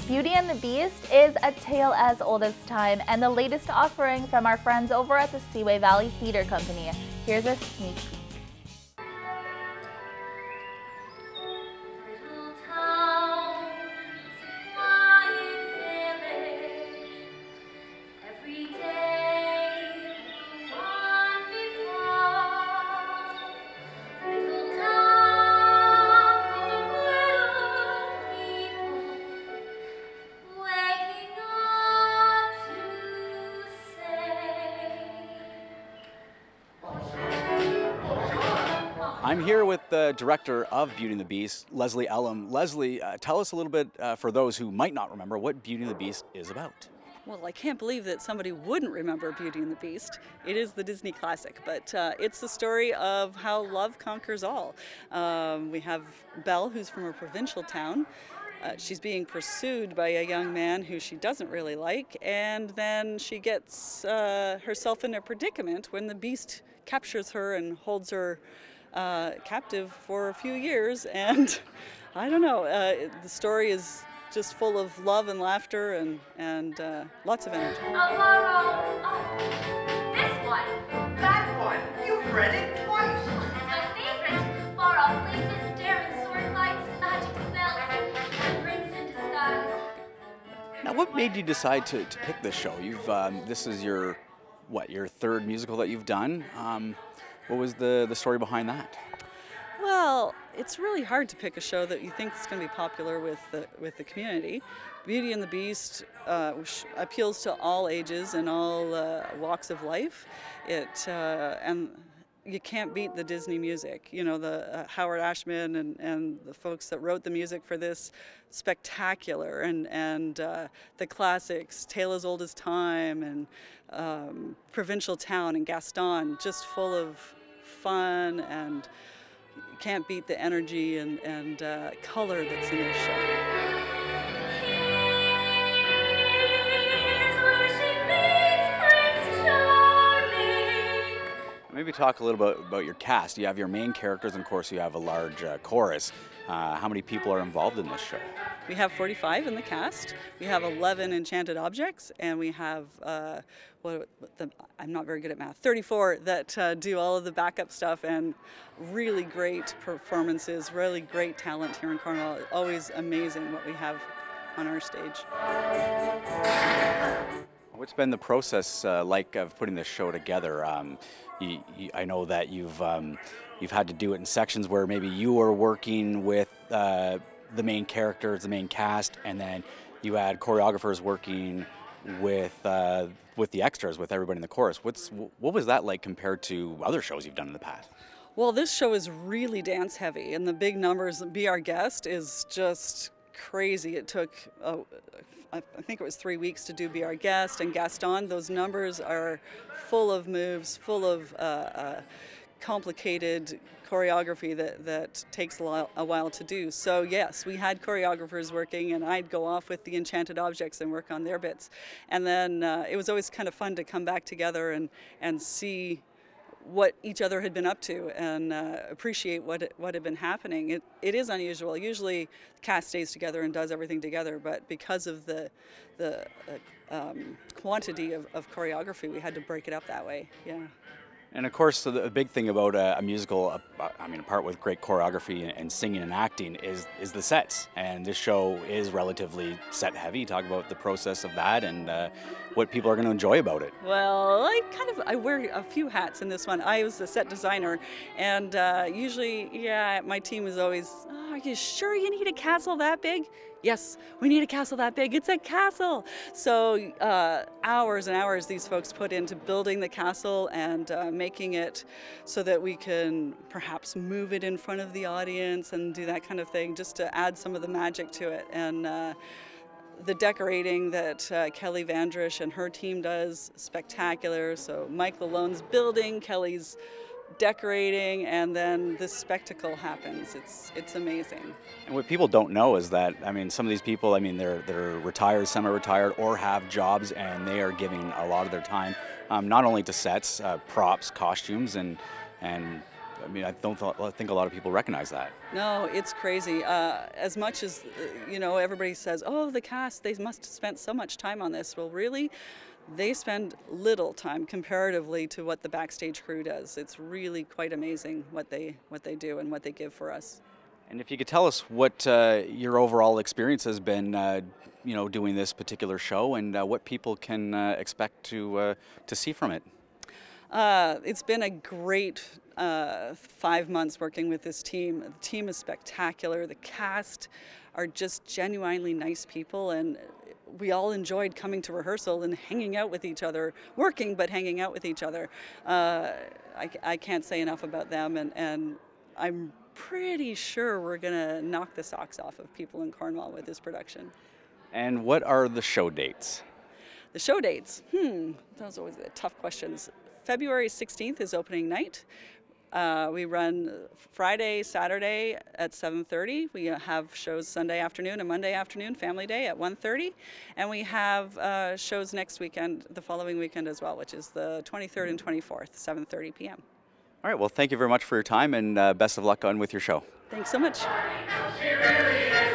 Beauty and the Beast is a tale as old as time and the latest offering from our friends over at the Seaway Valley Theatre Company. Here's a sneak peek. I'm here with the director of Beauty and the Beast, Leslie Ellum. Leslie, tell us a little bit, for those who might not remember, what Beauty and the Beast is about. Well, I can't believe that somebody wouldn't remember Beauty and the Beast. It is the Disney classic, but it's the story of how love conquers all. We have Belle, who's from a provincial town. She's being pursued by a young man who she doesn't really like, and then she gets herself in a predicament when the Beast captures her and holds her captive for a few years, and I don't know, the story is just full of love and laughter and lots of energy. This one. That one? You've read it twice. It's my favorite. Far off places, daring sword fights, magic spells, and prince in disguise. Now, what made you decide to pick this show? This is your third musical that you've done. What was the story behind that? Well, it's really hard to pick a show that you think is going to be popular with the community. Beauty and the Beast appeals to all ages and all walks of life. And you can't beat the Disney music. You know, the Howard Ashman and the folks that wrote the music for this, spectacular, and the classics, Tale as Old as Time, and Provincial Town and Gaston, just full of fun, and you can't beat the energy and color that's in this show. Maybe talk a little bit about your cast. You have your main characters, and of course you have a large chorus. How many people are involved in this show? We have 45 in the cast. We have 11 enchanted objects, and we have, I'm not very good at math, 34 that do all of the backup stuff, and really great performances, really great talent here in Cornwall. Always amazing what we have on our stage. What's been the process like of putting this show together? I know that you've had to do it in sections where maybe you were working with the main characters, the main cast, and then you had choreographers working with the extras, with everybody in the chorus. What was that like compared to other shows you've done in the past? Well, this show is really dance heavy, and the big numbers, Be Our Guest, is just crazy. It took, I think it was 3 weeks to do Be Our Guest, and Gaston. Those numbers are full of moves, full of complicated choreography that takes a while to do. So yes, we had choreographers working, and I'd go off with the enchanted objects and work on their bits. And then it was always kind of fun to come back together and see what each other had been up to, and appreciate what had been happening. It is unusual. Usually the cast stays together and does everything together, but because of the quantity of choreography, we had to break it up that way. Yeah. And of course, the big thing about a musical, I mean, apart with great choreography and singing and acting, is the sets. And this show is relatively set heavy. Talk about the process of that and what people are going to enjoy about it. Well, I wear a few hats in this one. I was the set designer, and usually, yeah, my team is always, oh, are you sure you need a castle that big? Yes, we need a castle that big. It's a castle. So hours and hours these folks put into building the castle and making it so that we can perhaps move it in front of the audience and do that kind of thing, just to add some of the magic to it. And the decorating that Kelly Vandrish and her team does, spectacular. So Mike Lalone's building, Kelly's decorating, and then this spectacle happens. It's amazing. And what people don't know is that, I mean, some of these people, I mean, they're retired, semi-retired, or have jobs, and they are giving a lot of their time, not only to sets, props, costumes, and I mean, I think a lot of people recognize that. No, it's crazy. As much as, everybody says, oh, the cast, they must have spent so much time on this. Well, really, they spend little time comparatively to what the backstage crew does. It's really quite amazing what they do and what they give for us. And if you could tell us what your overall experience has been, doing this particular show, and what people can expect to see from it. It's been a great 5 months working with this team. The team is spectacular. The cast are just genuinely nice people, and we all enjoyed coming to rehearsal and hanging out with each other, working but hanging out with each other. I can't say enough about them, and I'm pretty sure we're going to knock the socks off of people in Cornwall with this production. And what are the show dates? The show dates? Those are always the tough questions. February 16th is opening night. We run Friday, Saturday at 7:30. We have shows Sunday afternoon and Monday afternoon, Family Day at 1:30. And we have shows next weekend, the following weekend as well, which is the 23rd and 24th, 7:30 p.m. All right, well, thank you very much for your time, and best of luck on with your show. Thanks so much. She really is